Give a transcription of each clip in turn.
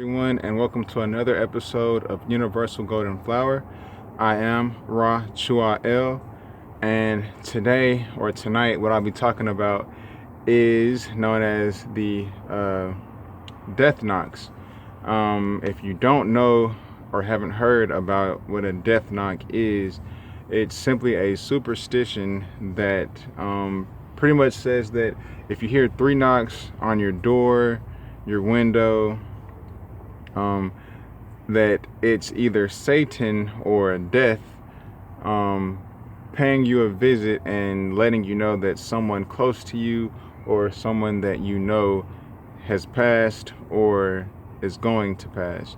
Everyone, and welcome to another episode of Universal Golden Flower. I am Ra Chua El, and today or tonight, what I'll be talking about is known as the death knocks. If you don't know or haven't heard about what a death knock is, it's simply a superstition that pretty much says that if you hear three knocks on your door, your window, that it's either Satan or death paying you a visit and letting you know that someone close to you or someone that you know has passed or is going to pass.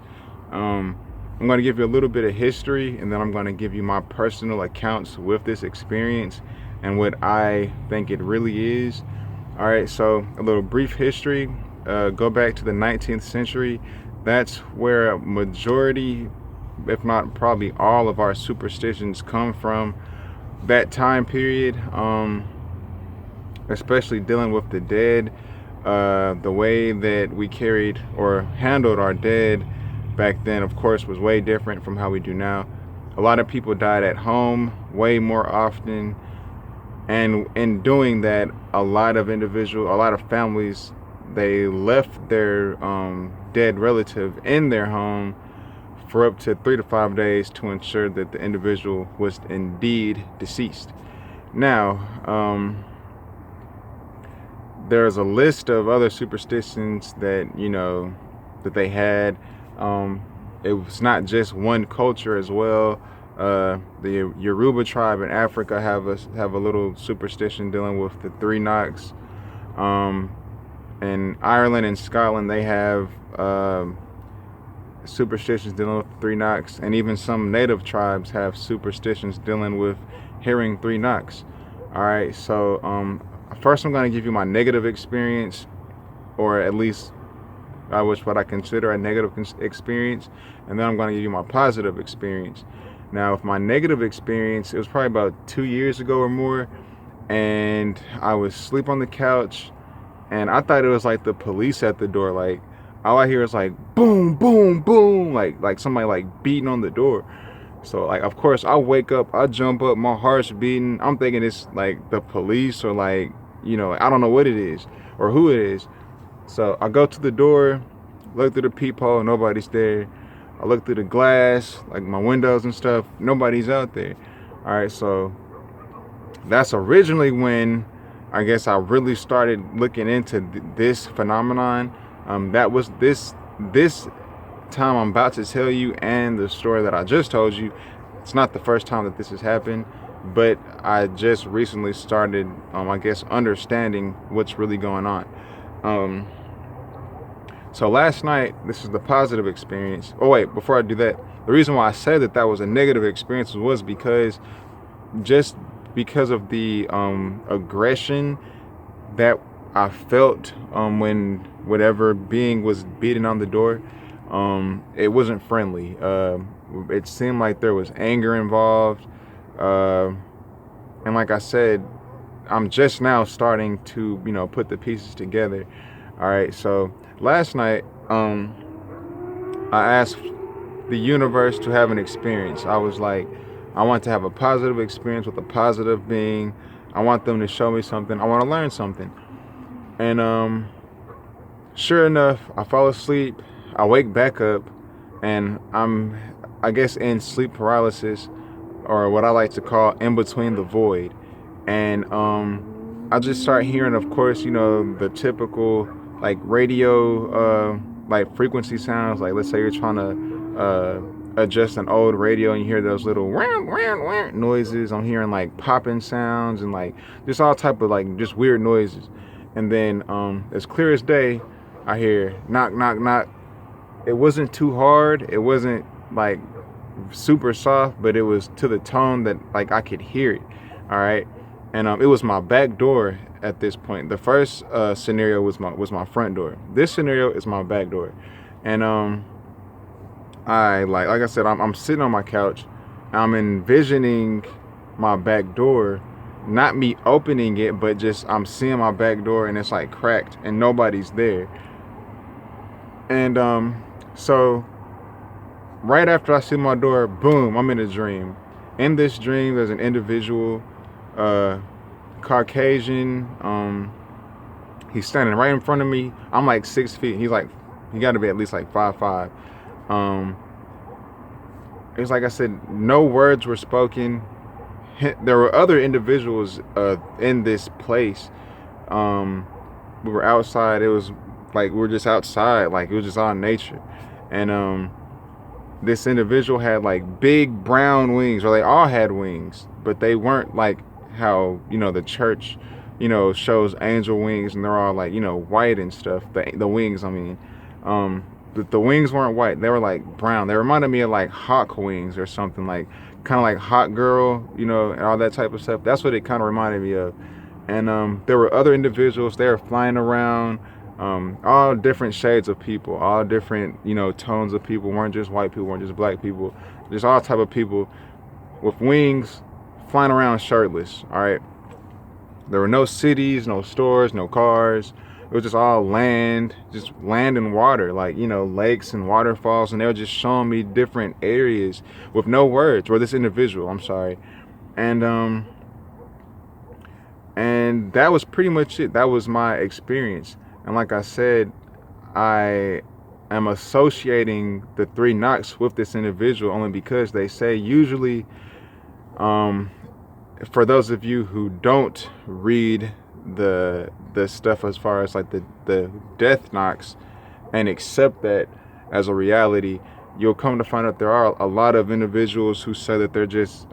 I'm going to give you a little bit of history, and then I'm going to give you my personal accounts with this experience and what I think it really is. All right, so a little brief history. Go back to the 19th century. That's where a majority, if not probably all, of our superstitions come from. That time period, especially dealing with the dead, the way that we carried or handled our dead back then, of course, was way different from how we do now. A lot of people died at home way more often, and in doing that, a lot of families, they left their dead relative in their home for up to 3 to 5 days to ensure that the individual was indeed deceased. Now, there's a list of other superstitions that that they had. It was not just one culture as well. The Yoruba tribe in Africa have a little superstition dealing with the three knocks. In Ireland and Scotland, they have superstitions dealing with three knocks, and even some native tribes have superstitions dealing with hearing three knocks. All right, so first I'm going to give you my negative experience, or at least what I consider a negative experience, and then I'm going to give you my positive experience. Now, with my negative experience, it was probably about 2 years ago or more, and I was asleep on the couch, and I thought it was like the police at the door. Like, all I hear is like boom, boom, boom, like somebody like beating on the door. So like, of course, I wake up, I jump up, my heart's beating. I'm thinking it's like the police, or like, I don't know what it is or who it is. So I go to the door, look through the peephole, nobody's there. I look through the glass, like my windows and stuff, nobody's out there. All right, so that's originally when I guess I really started looking into this phenomenon. That was this time I'm about to tell you, and the story that I just told you. It's not the first time that this has happened, but I just recently started, I guess, understanding what's really going on. So last night, this is the positive experience. Oh wait, before I do that, the reason why I said that was a negative experience was because of the aggression that I felt when whatever being was beating on the door. It wasn't friendly. It seemed like there was anger involved, and like I said, I'm just now starting to put the pieces together. All right, so last night I asked the universe to have an experience. I was like, I want to have a positive experience with a positive being. I want them to show me something. I want to learn something. And sure enough, I fall asleep. I wake back up, and I'm, I guess, in sleep paralysis, or what I like to call in between the void. And I just start hearing, of course, the typical like radio like frequency sounds. Like, let's say you're trying to adjust an old radio and you hear those little noises. I'm hearing like popping sounds and like just all type of like just weird noises. And then as clear as day, I hear knock, knock, knock. It wasn't too hard. It wasn't like super soft, but it was to the tone that like I could hear it. All right. And it was my back door at this point. The first scenario was my front door. This scenario is my back door. And I like I said, I'm sitting on my couch. I'm envisioning my back door, not me opening it, but just I'm seeing my back door and it's like cracked and nobody's there. And So right after I see my door, boom, I'm in a dream. In this dream, there's an individual, Caucasian. He's standing right in front of me. I'm like 6 feet. He got to be at least like 5'5". Um, it's like I said, no words were spoken. There were other individuals in this place. We were outside. It was like we were just outside. Like it was just all nature, and this individual had like big brown wings, or they all had wings, but they weren't like how the church shows angel wings, and they're all like white and stuff. The wings, I mean, the wings weren't white. They were like brown. They reminded me of like hawk wings or something, like kind of like Hawk Girl, and all that type of stuff. That's what it kind of reminded me of. And there were other individuals. They were flying around, all different shades of people, all different tones of people. Weren't just white people, weren't just black people, just all type of people with wings, flying around shirtless. All right. There were no cities, no stores, no cars. It was just all land, just land and water, like lakes and waterfalls. And they were just showing me different areas with no words. Or this individual, I'm sorry, and that was pretty much it. That was my experience. And like I said, I am associating the three knocks with this individual only because they say usually, for those of you who don't read the stuff as far as like the death knocks and accept that as a reality, you'll come to find out there are a lot of individuals who say that they're just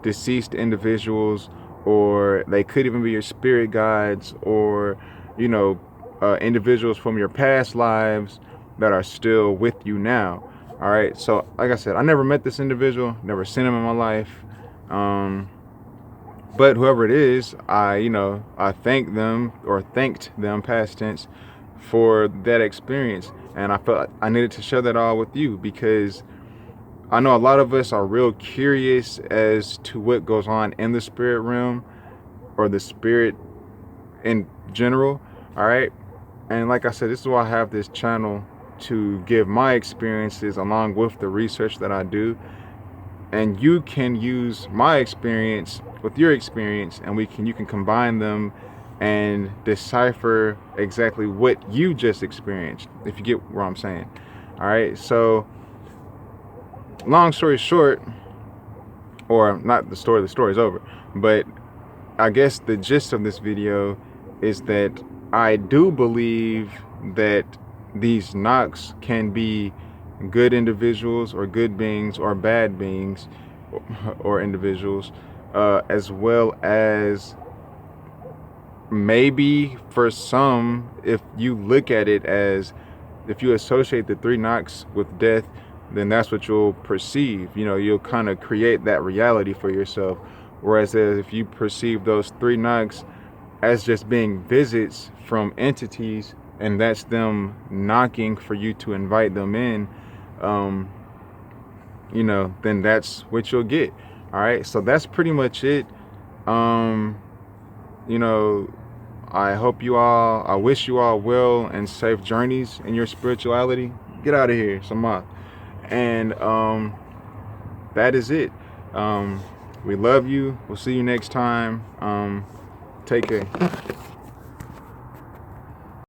deceased individuals, or they could even be your spirit guides, or individuals from your past lives that are still with you now. All right, so like I said, I never met this individual, never seen him in my life, but whoever it is, I thank them, or thanked them past tense, for that experience. And I felt I needed to share that all with you, because I know a lot of us are real curious as to what goes on in the spirit realm, or the spirit in general. All right. And like I said, this is why I have this channel, to give my experiences along with the research that I do. And you can use my experience with your experience, and you can combine them and decipher exactly what you just experienced, if you get what I'm saying. All right. So long story short, or not the story's over, but I guess the gist of this video is that I do believe that these knocks can be good individuals, or good beings, or bad beings, or individuals, as well as maybe for some, if you look at it as, if you associate the three knocks with death, then that's what you'll perceive. You'll kind of create that reality for yourself. Whereas if you perceive those three knocks as just being visits from entities, and that's them knocking for you to invite them in, then that's what you'll get. All right. So that's pretty much it. I wish you all well and safe journeys in your spirituality. Get out of here, Samad. And that is it. We love you. We'll see you next time. Take care.